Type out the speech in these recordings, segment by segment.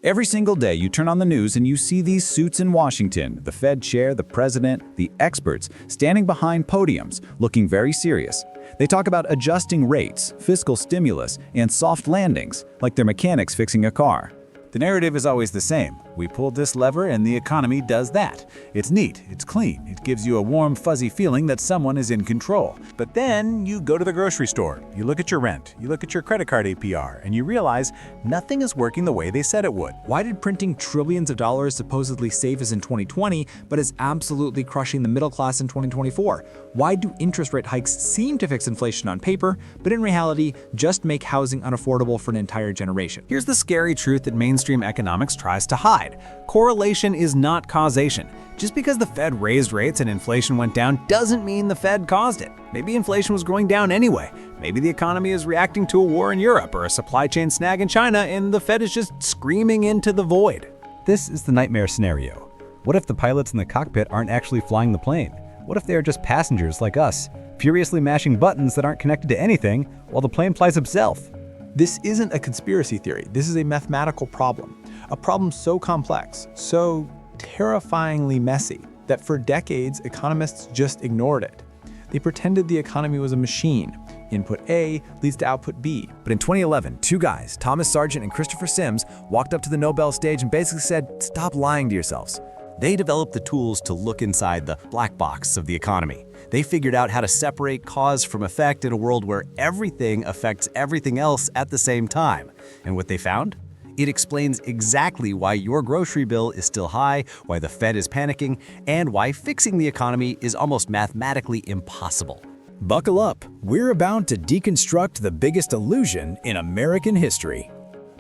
Every single day you turn on the news and you see these suits in Washington, the Fed chair, the president, the experts, standing behind podiums, looking very serious. They talk about adjusting rates, fiscal stimulus, and soft landings, like they're mechanics fixing a car. The narrative is always the same. We pulled this lever and the economy does that. It's neat, it's clean, it gives you a warm, fuzzy feeling that someone is in control. But then you go to the grocery store, you look at your rent, you look at your credit card APR, and you realize nothing is working the way they said it would. Why did printing trillions of dollars supposedly save us in 2020, but is absolutely crushing the middle class in 2024? Why do interest rate hikes seem to fix inflation on paper, but in reality just make housing unaffordable for an entire generation? Here's the scary truth that mainstream economics tries to hide. Correlation is not causation. Just because the Fed raised rates and inflation went down doesn't mean the Fed caused it. Maybe inflation was going down anyway. Maybe the economy is reacting to a war in Europe or a supply chain snag in China, and the Fed is just screaming into the void. This is the nightmare scenario. What if the pilots in the cockpit aren't actually flying the plane? What if they are just passengers like us, furiously mashing buttons that aren't connected to anything while the plane flies itself? This isn't a conspiracy theory. This is a mathematical problem. A problem so complex, so terrifyingly messy, that for decades economists just ignored it. They pretended the economy was a machine. Input A leads to output B. But in 2011, two guys, Thomas Sargent and Christopher Sims, walked up to the Nobel stage and basically said, "Stop lying to yourselves." They developed the tools to look inside the black box of the economy. They figured out how to separate cause from effect in a world where everything affects everything else at the same time. And what they found? It explains exactly why your grocery bill is still high, why the Fed is panicking, and why fixing the economy is almost mathematically impossible. Buckle up, we're about to deconstruct the biggest illusion in American history.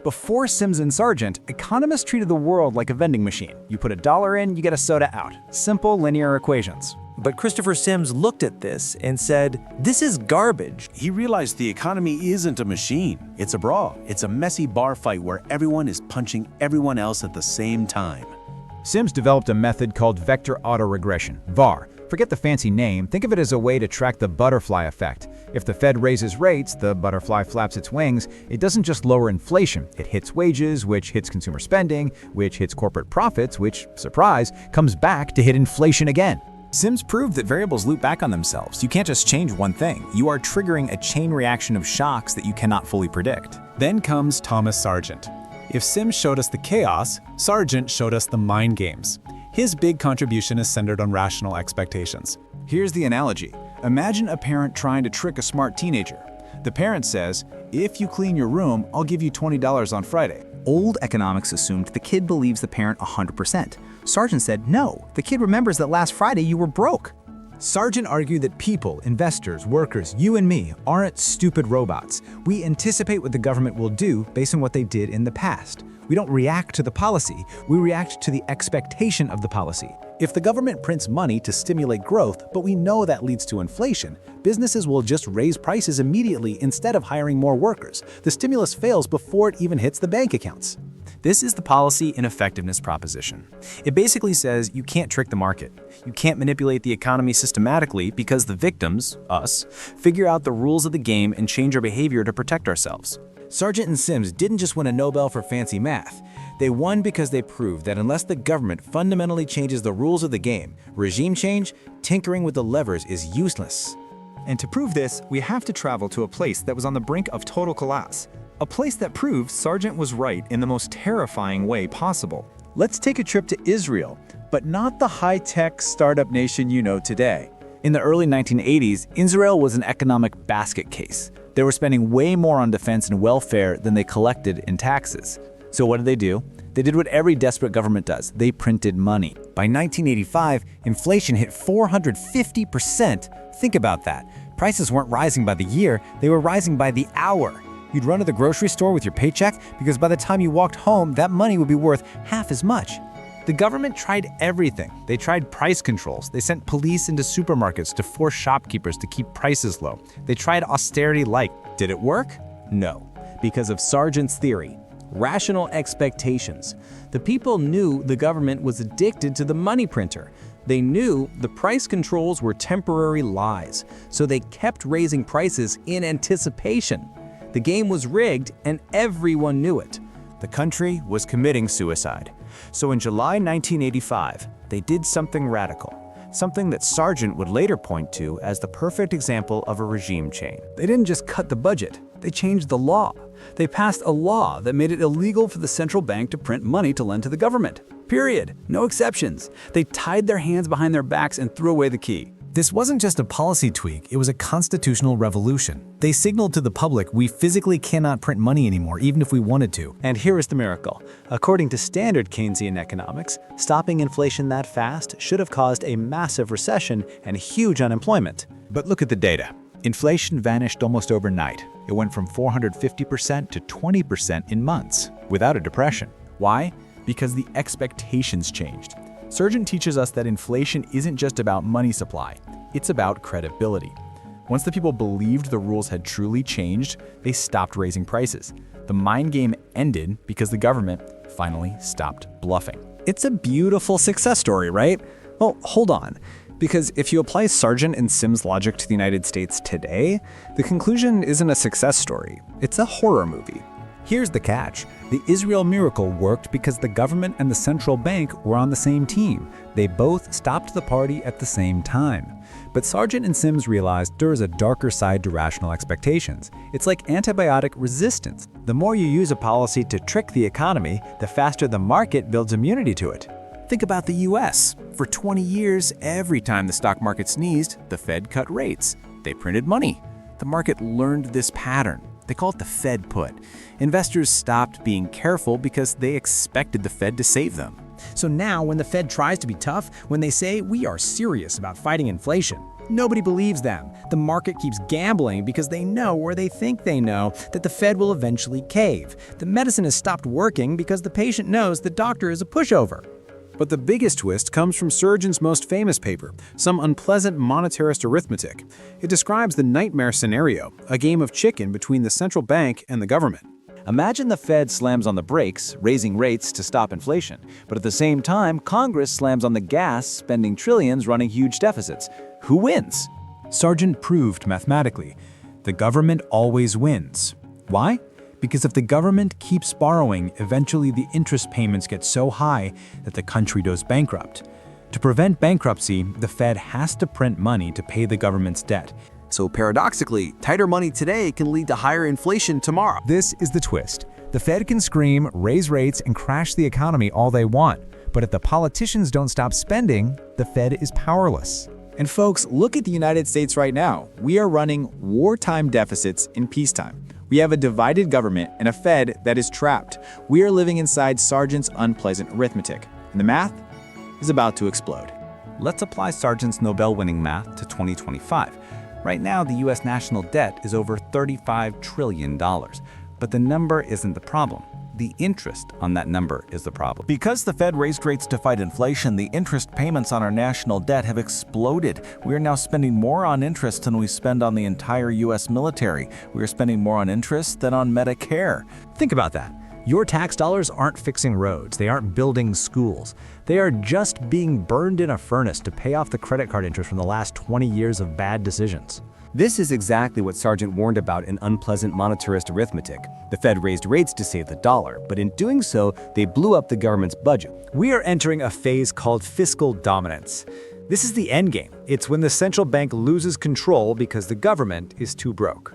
Before Sims and Sargent, economists treated the world like a vending machine. You put $1 in, you get a soda out. Simple linear equations. But Christopher Sims looked at this and said, "This is garbage." He realized the economy isn't a machine. It's a brawl. It's a messy bar fight where everyone is punching everyone else at the same time. Sims developed a method called vector autoregression, VAR. Forget the fancy name, think of it as a way to track the butterfly effect. If the Fed raises rates, the butterfly flaps its wings. It doesn't just lower inflation, it hits wages, which hits consumer spending, which hits corporate profits, which, surprise, comes back to hit inflation again. Sims proved that variables loop back on themselves. You can't just change one thing. You are triggering a chain reaction of shocks that you cannot fully predict. Then comes Thomas Sargent. If Sims showed us the chaos, Sargent showed us the mind games. His big contribution is centered on rational expectations. Here's the analogy. Imagine a parent trying to trick a smart teenager. The parent says, "If you clean your room, I'll give you $20 on Friday." Old economics assumed the kid believes the parent 100%. Sargent said, no, the kid remembers that last Friday you were broke. Sargent argued that people, investors, workers, you and me, aren't stupid robots. We anticipate what the government will do based on what they did in the past. We don't react to the policy, we react to the expectation of the policy. If the government prints money to stimulate growth, but we know that leads to inflation, businesses will just raise prices immediately instead of hiring more workers. The stimulus fails before it even hits the bank accounts. This is the policy and effectiveness proposition. It basically says you can't trick the market. You can't manipulate the economy systematically because the victims, us, figure out the rules of the game and change our behavior to protect ourselves. Sargent and Sims didn't just win a Nobel for fancy math. They won because they proved that unless the government fundamentally changes the rules of the game, regime change, tinkering with the levers is useless. And to prove this, we have to travel to a place that was on the brink of total collapse. A place that proved Sargent was right in the most terrifying way possible. Let's take a trip to Israel, but not the high-tech startup nation you know today. In the early 1980s, Israel was an economic basket case. They were spending way more on defense and welfare than they collected in taxes. So what did they do? They did what every desperate government does. They printed money. By 1985, inflation hit 450%. Think about that. Prices weren't rising by the year, they were rising by the hour. You'd run to the grocery store with your paycheck because by the time you walked home, that money would be worth half as much. The government tried everything. They tried price controls. They sent police into supermarkets to force shopkeepers to keep prices low. They tried austerity-like. Did it work? No, because of Sargent's theory. Rational expectations. The people knew the government was addicted to the money printer. They knew the price controls were temporary lies, so they kept raising prices in anticipation. The game was rigged and everyone knew it. The country was committing suicide. So in July 1985, they did something radical, something that Sargent would later point to as the perfect example of a regime change. They didn't just cut the budget, they changed the law. They passed a law that made it illegal for the central bank to print money to lend to the government. Period. No exceptions. They tied their hands behind their backs and threw away the key. This wasn't just a policy tweak, it was a constitutional revolution. They signaled to the public we physically cannot print money anymore, even if we wanted to. And here is the miracle. According to standard Keynesian economics, stopping inflation that fast should have caused a massive recession and huge unemployment. But look at the data. Inflation vanished almost overnight. It went from 450% to 20% in months, without a depression. Why? Because the expectations changed. Sargent teaches us that inflation isn't just about money supply, it's about credibility. Once the people believed the rules had truly changed, they stopped raising prices. The mind game ended because the government finally stopped bluffing. It's a beautiful success story, right? Well, hold on. Because if you apply Sargent and Sims' logic to the United States today, the conclusion isn't a success story. It's a horror movie. Here's the catch. The Israel miracle worked because the government and the central bank were on the same team. They both stopped the party at the same time. But Sargent and Sims realized there is a darker side to rational expectations. It's like antibiotic resistance. The more you use a policy to trick the economy, the faster the market builds immunity to it. Think about the US. For 20 years, every time the stock market sneezed, the Fed cut rates. They printed money. The market learned this pattern. They call it the Fed put. Investors stopped being careful because they expected the Fed to save them. So now when the Fed tries to be tough, when they say we are serious about fighting inflation, nobody believes them. The market keeps gambling because they know, or they think they know, that the Fed will eventually cave. The medicine has stopped working because the patient knows the doctor is a pushover. But the biggest twist comes from Sargent's most famous paper, Some Unpleasant Monetarist Arithmetic. It describes the nightmare scenario, a game of chicken between the central bank and the government. Imagine the Fed slams on the brakes, raising rates to stop inflation, but at the same time, Congress slams on the gas, spending trillions, running huge deficits. Who wins? Sargent proved mathematically, the government always wins. Why? Because if the government keeps borrowing, eventually the interest payments get so high that the country goes bankrupt. To prevent bankruptcy, the Fed has to print money to pay the government's debt. So paradoxically, tighter money today can lead to higher inflation tomorrow. This is the twist. The Fed can scream, raise rates, and crash the economy all they want. But if the politicians don't stop spending, the Fed is powerless. And folks, look at the United States right now. We are running wartime deficits in peacetime. We have a divided government and a Fed that is trapped. We are living inside Sargent's unpleasant arithmetic, and the math is about to explode. Let's apply Sargent's Nobel-winning math to 2025. Right now, the US national debt is over $35 trillion. But the number isn't the problem. The interest on that number is the problem. Because the Fed raised rates to fight inflation, the interest payments on our national debt have exploded. We are now spending more on interest than we spend on the entire US military. We are spending more on interest than on Medicare. Think about that. Your tax dollars aren't fixing roads, they aren't building schools. They are just being burned in a furnace to pay off the credit card interest from the last 20 years of bad decisions. This is exactly what Sargent warned about in Unpleasant Monetarist Arithmetic. The Fed raised rates to save the dollar, but in doing so, they blew up the government's budget. We are entering a phase called fiscal dominance. This is the endgame. It's when the central bank loses control because the government is too broke.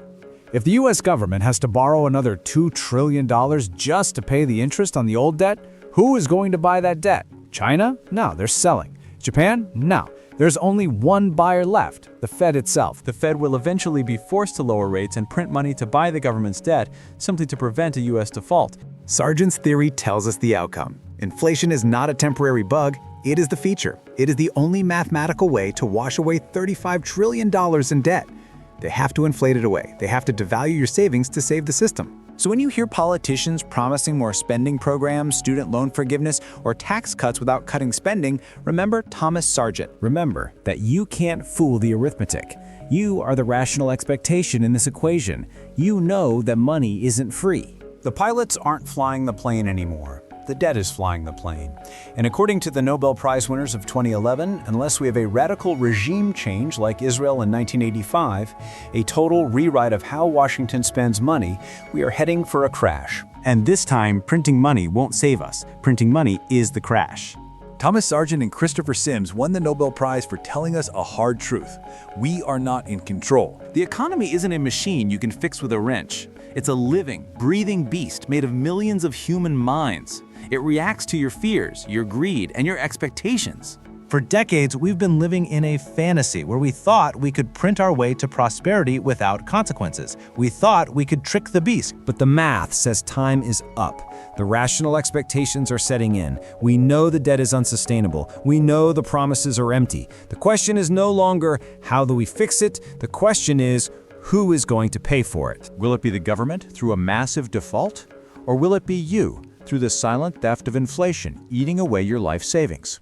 If the US government has to borrow another $2 trillion just to pay the interest on the old debt, who is going to buy that debt? China? No, they're selling. Japan? No. There's only one buyer left, the Fed itself. The Fed will eventually be forced to lower rates and print money to buy the government's debt, simply to prevent a US default. Sargent's theory tells us the outcome. Inflation is not a temporary bug, it is the feature. It is the only mathematical way to wash away $35 trillion in debt. They have to inflate it away. They have to devalue your savings to save the system. So when you hear politicians promising more spending programs, student loan forgiveness, or tax cuts without cutting spending, remember Thomas Sargent. Remember that you can't fool the arithmetic. You are the rational expectation in this equation. You know that money isn't free. The pilots aren't flying the plane anymore. The debt is flying the plane. And according to the Nobel Prize winners of 2011, unless we have a radical regime change like Israel in 1985, a total rewrite of how Washington spends money, we are heading for a crash. And this time, printing money won't save us. Printing money is the crash. Thomas Sargent and Christopher Sims won the Nobel Prize for telling us a hard truth. We are not in control. The economy isn't a machine you can fix with a wrench. It's a living, breathing beast made of millions of human minds. It reacts to your fears, your greed, and your expectations. For decades, we've been living in a fantasy where we thought we could print our way to prosperity without consequences. We thought we could trick the beast. But the math says time is up. The rational expectations are setting in. We know the debt is unsustainable. We know the promises are empty. The question is no longer, how do we fix it? The question is, who is going to pay for it? Will it be the government through a massive default? Or will it be you through the silent theft of inflation, eating away your life savings?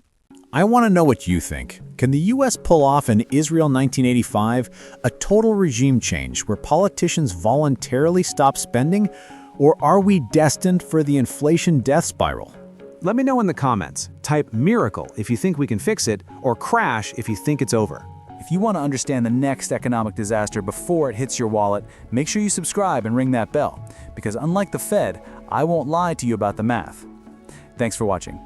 I want to know what you think. Can the US pull off in Israel 1985 a total regime change where politicians voluntarily stop spending? Or are we destined for the inflation death spiral? Let me know in the comments. Type miracle if you think we can fix it, or crash if you think it's over. If you want to understand the next economic disaster before it hits your wallet, make sure you subscribe and ring that bell. Because unlike the Fed, I won't lie to you about the math. Thanks for watching.